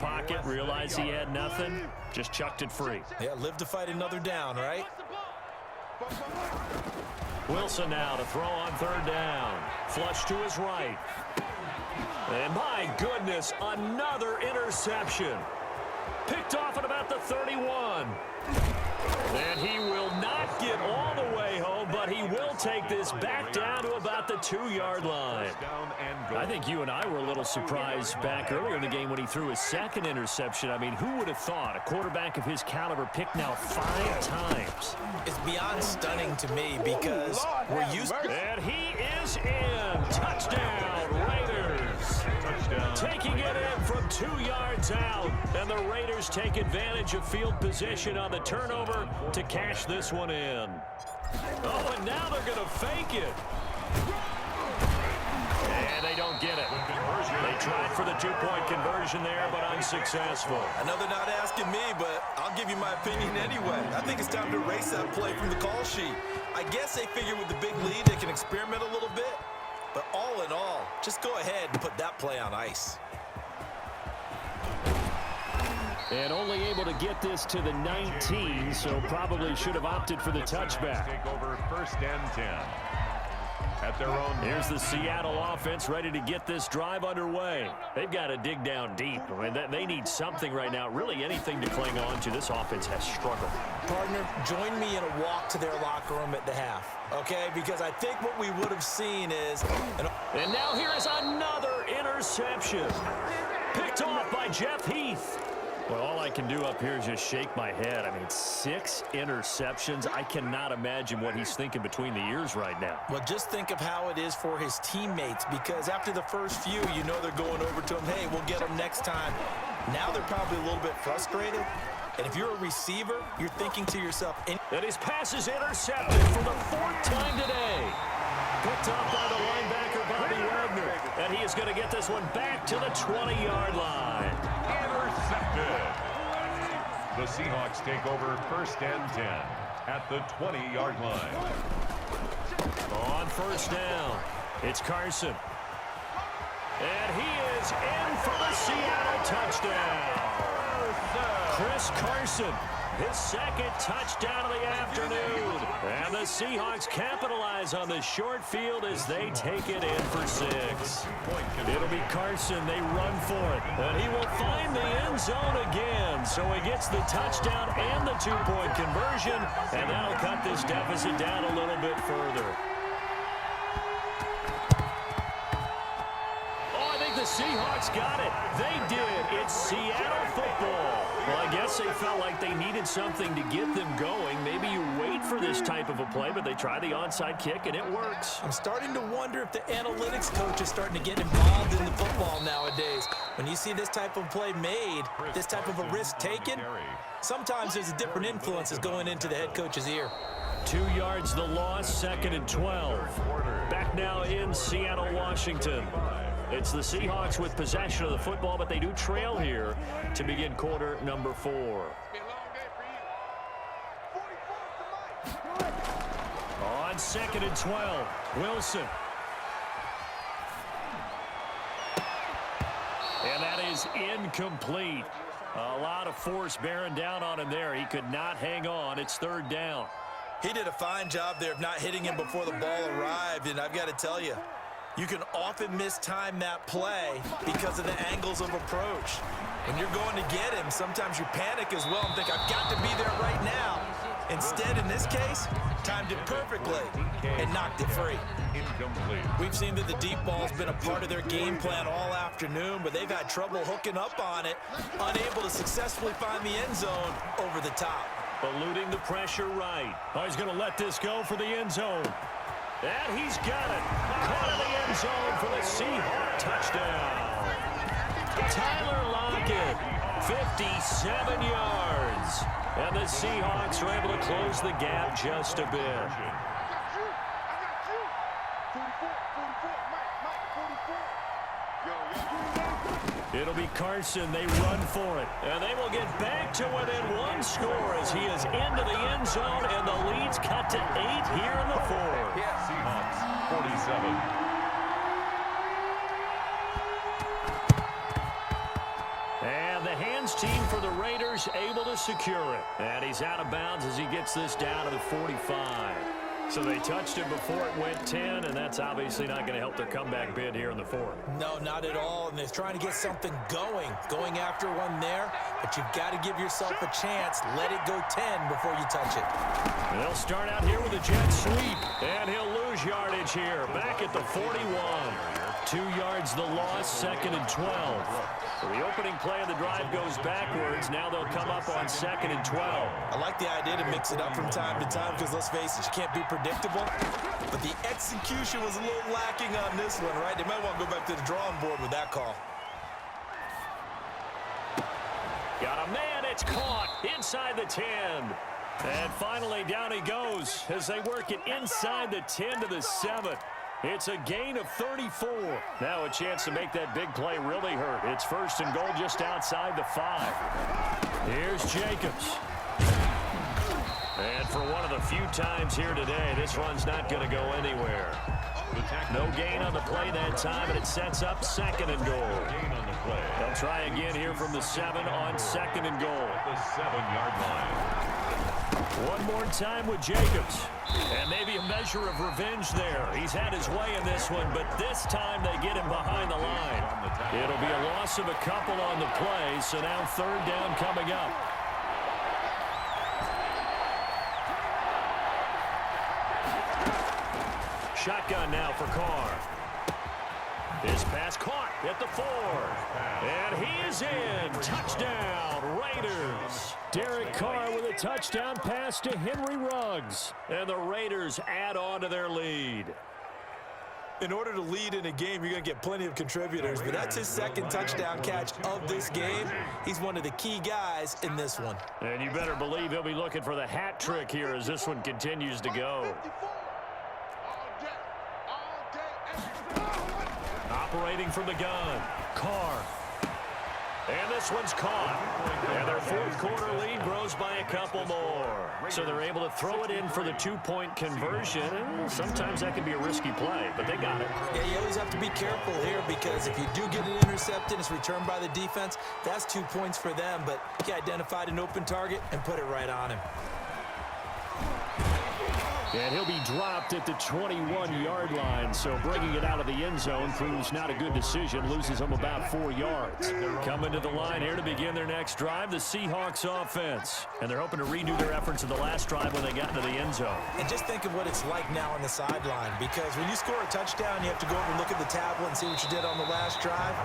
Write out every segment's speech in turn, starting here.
pocket, realized he had nothing, just chucked it free. Yeah, live to fight another down, right? Wilson now to throw on third down. Flush to his right. And my goodness, another interception. Picked off at about the 31. And he will not get all the way home, but he will take this back down to about the 2-yard line. I think you and I were a little surprised back earlier in the game when he threw his second interception. I mean, who would have thought a quarterback of his caliber picked now 5 times? It's beyond stunning to me because we're used to... And he is in. Touchdown, Raiders. Touchdown. Taking it in from 2 yards out. And the Raiders take advantage of field position on the turnover to cash this one in. Oh, and now they're going to fake it. And they don't get it. They tried for the 2-point conversion there, but unsuccessful. I know they're not asking me, but I'll give you my opinion anyway. I think it's time to erase that play from the call sheet. I guess they figure with the big lead they can experiment a little bit. But all in all, just go ahead and put that play on ice. And only able to get this to the 19, so probably should have opted for the touchback. Take over 1st and 10. At their own. Here's the Seattle offense ready to get this drive underway. They've got to dig down deep. I mean, they need something right now, really anything to cling on to. This offense has struggled. Partner, join me in a walk to their locker room at the half, okay? Because I think what we would have seen is... And now here is another interception. Picked off by Jeff Heath. Well, all I can do up here is just shake my head. I mean, 6 interceptions. I cannot imagine what he's thinking between the ears right now. Well, just think of how it is for his teammates, because after the first few, you know they're going over to him, hey, we'll get them next time. Now they're probably a little bit frustrated. And if you're a receiver, you're thinking to yourself... And his pass is intercepted for the 4th time today. Picked up by the linebacker, Bobby Wagner. And he is going to get this one back to the 20-yard line. Intercepted. The Seahawks take over 1st and 10 at the 20-yard line. On 1st down, it's Carson. And he is in for the Seattle touchdown. Chris Carson, his 2nd touchdown of the afternoon. And the Seahawks capitalize on the short field as they take it in for 6. It'll be Carson. They run for it. And he will find the end zone again. So he gets the touchdown and the 2-point conversion. And that'll cut this deficit down a little bit further. Oh, I think the Seahawks got it. They did. It's Seattle football. Well, I guess they felt like they needed something to get them going. Maybe you wait for this type of a play, but they try the onside kick, and it works. I'm starting to wonder if the analytics coach is starting to get involved in the football nowadays. When you see this type of play made, this type of a risk taken, sometimes there's a different influences going into the head coach's ear. 2 yards the loss, 2nd and 12. Back now in Seattle, Washington. It's the Seahawks with possession of the football, but they do trail here to begin quarter number 4. On 2nd and 12, Wilson. And that is incomplete. A lot of force bearing down on him there. He could not hang on. It's 3rd down. He did a fine job there of not hitting him before the ball arrived, and I've got to tell you, you can often mistime that play because of the angles of approach. When you're going to get him, sometimes you panic as well and think, I've got to be there right now. Instead, in this case, timed it perfectly and knocked it free. Incomplete. We've seen that the deep ball's been a part of their game plan all afternoon, but they've had trouble hooking up on it, unable to successfully find the end zone over the top. Eluding the pressure right. Oh, he's going to let this go for the end zone. And he's got it. Caught in the end zone for the Seahawks touchdown. Tyler Lockett, 57 yards. And the Seahawks are able to close the gap just a bit. It'll be Carson. They run for it. And they will get back to within 1 score as he is into the end zone, and the lead's cut to 8 here in the 4th. Seahawks 47. And the hands team for the Raiders able to secure it. And he's out of bounds as he gets this down to the 45. So they touched him before it went 10, and that's obviously not going to help their comeback bid here in the fourth. No, not at all, and they're trying to get something going after one there, but you've got to give yourself a chance. Let it go 10 before you touch it. And they'll start out here with a jet sweep, and he'll lose yardage here, back at the 41. 2 yards the loss, 2nd and 12. So the opening play of the drive goes backwards. Now they'll come up on 2nd and 12. I like the idea to mix it up from time to time because, let's face it, you can't be predictable. But the execution was a little lacking on this one, right? They might want to go back to the drawing board with that call. Got a man, it's caught inside the 10. And finally down he goes as they work it inside the 10 to the 7. It's a gain of 34. Now a chance to make that big play really hurt. It's 1st and goal just outside the 5. Here's Jacobs. And for one of the few times here today, this run's not going to go anywhere. No gain on the play that time, and it sets up 2nd and goal. They'll try again here from the 7 on 2nd and goal. The 7-yard line. One more time with Jacobs. And maybe a measure of revenge there. He's had his way in this one, but this time they get him behind the line. It'll be a loss of a couple on the play, so now 3rd down coming up. Shotgun now for Carr. His pass caught at the 4. And he is in. Touchdown, Raiders. Derek Carr with a touchdown pass to Henry Ruggs. And the Raiders add on to their lead. In order to lead in a game, you're going to get plenty of contributors, but that's his 2nd touchdown catch of this game. He's one of the key guys in this one. And you better believe he'll be looking for the hat trick here as this one continues to go. Operating from the gun, Carr. And this one's caught. And their 4th quarter lead grows by a couple more. So they're able to throw it in for the 2-point conversion. And sometimes that can be a risky play, but they got it. Yeah, you always have to be careful here because if you do get an interception, it's returned by the defense. That's 2 points for them, but he identified an open target and put it right on him. And he'll be dropped at the 21-yard line, so bringing it out of the end zone proves not a good decision, loses them about 4 yards. Coming to the line here to begin their next drive, the Seahawks offense. And they're hoping to redo their efforts in the last drive when they got into the end zone. And just think of what it's like now on the sideline, because when you score a touchdown, you have to go over and look at the tablet and see what you did on the last drive.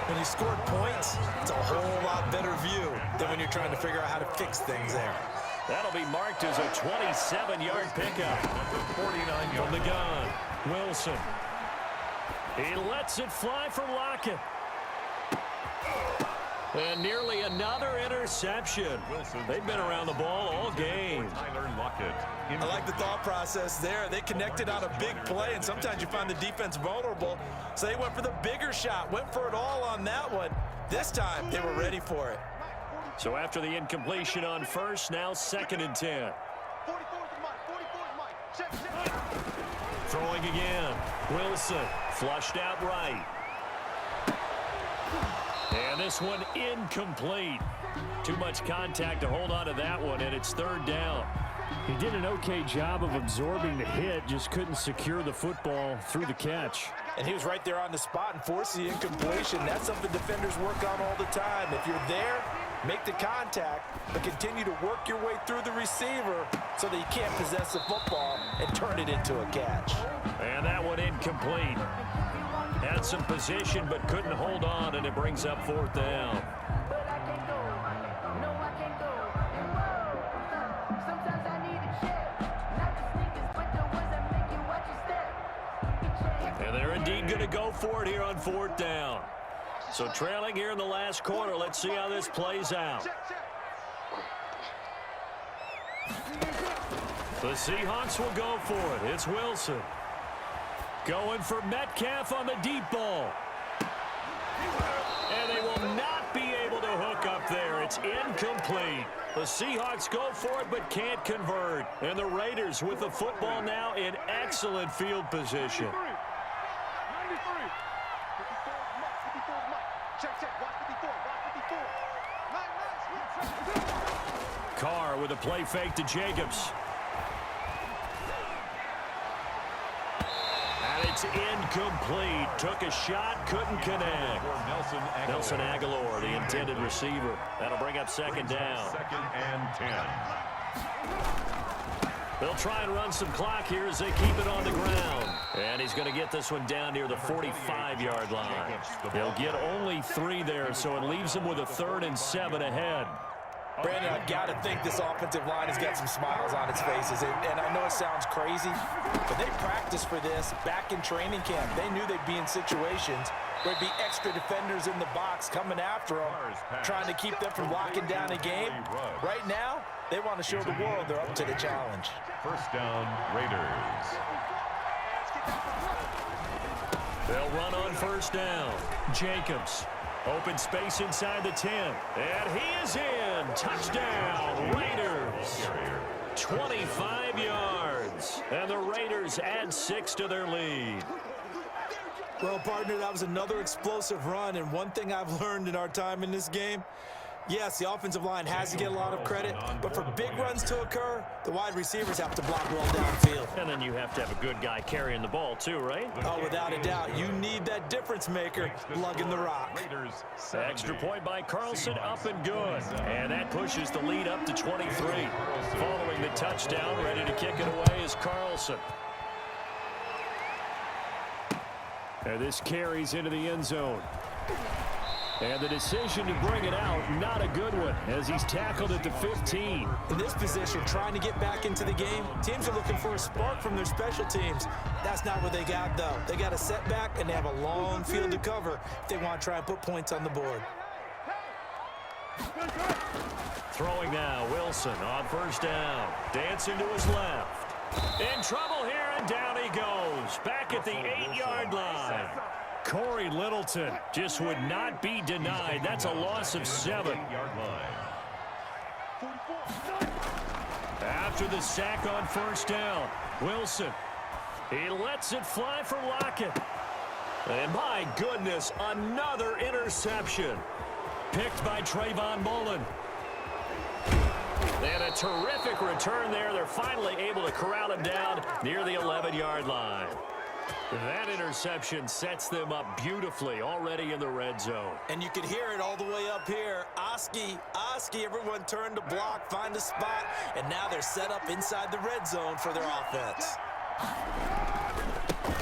When you scored points, it's a whole lot better view than when you're trying to figure out how to fix things there. That'll be marked as a 27-yard pickup. 49 from the gun. Wilson. He lets it fly for Lockett. And nearly another interception. They've been around the ball all game. I like the thought process there. They connected on a big play, and sometimes you find the defense vulnerable. So they went for the bigger shot, went for it all on that one. This time, they were ready for it. So after the incompletion on 1st, now 2nd and 10. Throwing again. Wilson flushed out right. And this one incomplete. Too much contact to hold on to that one, and it's 3rd down. He did an okay job of absorbing the hit, just couldn't secure the football through the catch. And he was right there on the spot and forced the incompletion. That's something defenders work on all the time. If you're there, make the contact, but continue to work your way through the receiver so that you can't possess the football and turn it into a catch. And that one incomplete. Had some position but couldn't hold on, and it brings up 4th down. And they're indeed going to go for it here on 4th down. So trailing here in the last quarter, let's see how this plays out. The Seahawks will go for it. It's Wilson. Going for Metcalf on the deep ball. And they will not be able to hook up there. It's incomplete. The Seahawks go for it but can't convert. And the Raiders with the football now in excellent field position. Carr with a play fake to Jacobs. And it's incomplete. Took a shot, couldn't connect. Nelson Aguilar, the intended receiver. That'll bring up second down. Second and 10. They'll try and run some clock here as they keep it on the ground. And he's going to get this one down near the 45-yard line. They'll get only 3 there, so it leaves them with a 3rd and 7 ahead. Brandon, I've got to think this offensive line has got some smiles on its faces. And I know it sounds crazy, but they practiced for this back in training camp. They knew they'd be in situations where there'd be extra defenders in the box coming after them, trying to keep them from locking down a game. Right now, they want to show the world they're up to the challenge. First down, Raiders. They'll run on first down. Jacobs. Open space inside the 10. And he is in. Touchdown, Raiders. 25 yards. And the Raiders add 6 to their lead. Well, partner, that was another explosive run. And one thing I've learned in our time in this game, yes, the offensive line has to get a lot of credit, but for big runs to occur, the wide receivers have to block well downfield. And then you have to have a good guy carrying the ball too, right? Oh, without a doubt. You need that difference maker lugging the rock. Extra point by Carlson, up and good. And that pushes the lead up to 23. Following the touchdown, ready to kick it away is Carlson. And this carries into the end zone. And the decision to bring it out, not a good one, as he's tackled at the 15. In this position, trying to get back into the game, teams are looking for a spark from their special teams. That's not what they got, though. They got a setback, and they have a long field to cover if they want to try and put points on the board. Throwing now, Wilson on first down. Dancing to his left. In trouble here, and down he goes. Back at the 8-yard line. Corey Littleton just would not be denied. That's a loss of 7. After the sack on first down, Wilson. He lets it fly for Lockett. And my goodness, another interception. Picked by Trayvon Mullen. And a terrific return there. They're finally able to corral him down near the 11-yard line. That interception sets them up beautifully already in the red zone. And you can hear it all the way up here. Oski, everyone turned to block, find a spot, and now they're set up inside the red zone for their offense.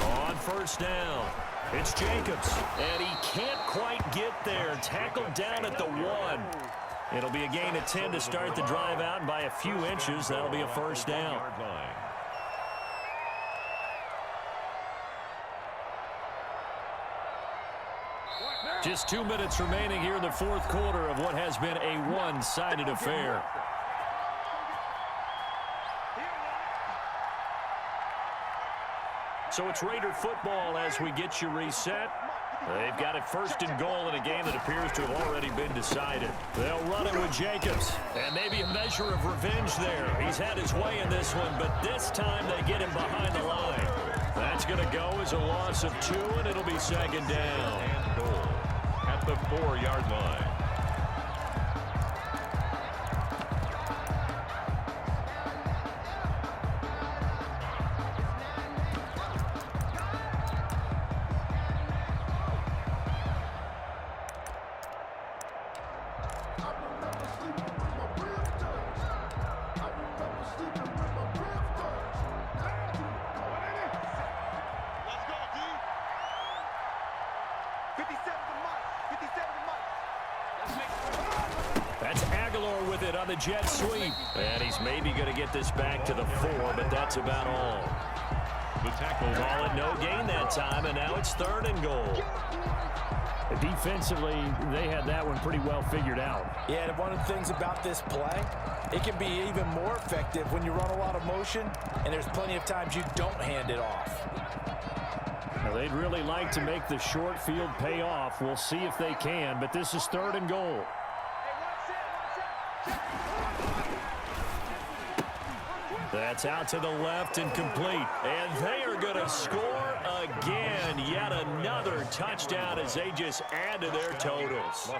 On first down, it's Jacobs, and he can't quite get there. Tackled down at the 1. It'll be a gain of 10 to start the drive out, and by a few inches, that'll be a first down. Just 2 minutes remaining here in the fourth quarter of what has been a one-sided affair. So it's Raider football as we get you reset. They've got it first and goal in a game that appears to have already been decided. They'll run it with Jacobs. And maybe a measure of revenge there. He's had his way in this one, but this time they get him behind the line. That's going to go as a loss of 2, and it'll be second down. And goal at the 4-yard line. That's Aguilar with it on the jet sweep. And he's maybe going to get this back to the 4, but that's about all. The tackle. Ball at no gain that time, and now it's 3rd and goal. Defensively, they had that one pretty well figured out. Yeah, and one of the things about this play, it can be even more effective when you run a lot of motion, and there's plenty of times you don't hand it off. Now, they'd really like to make the short field pay off. We'll see if they can, but this is 3rd and goal. That's out to the left and complete. And they are going to score again. Yet another touchdown as they just add to their totals.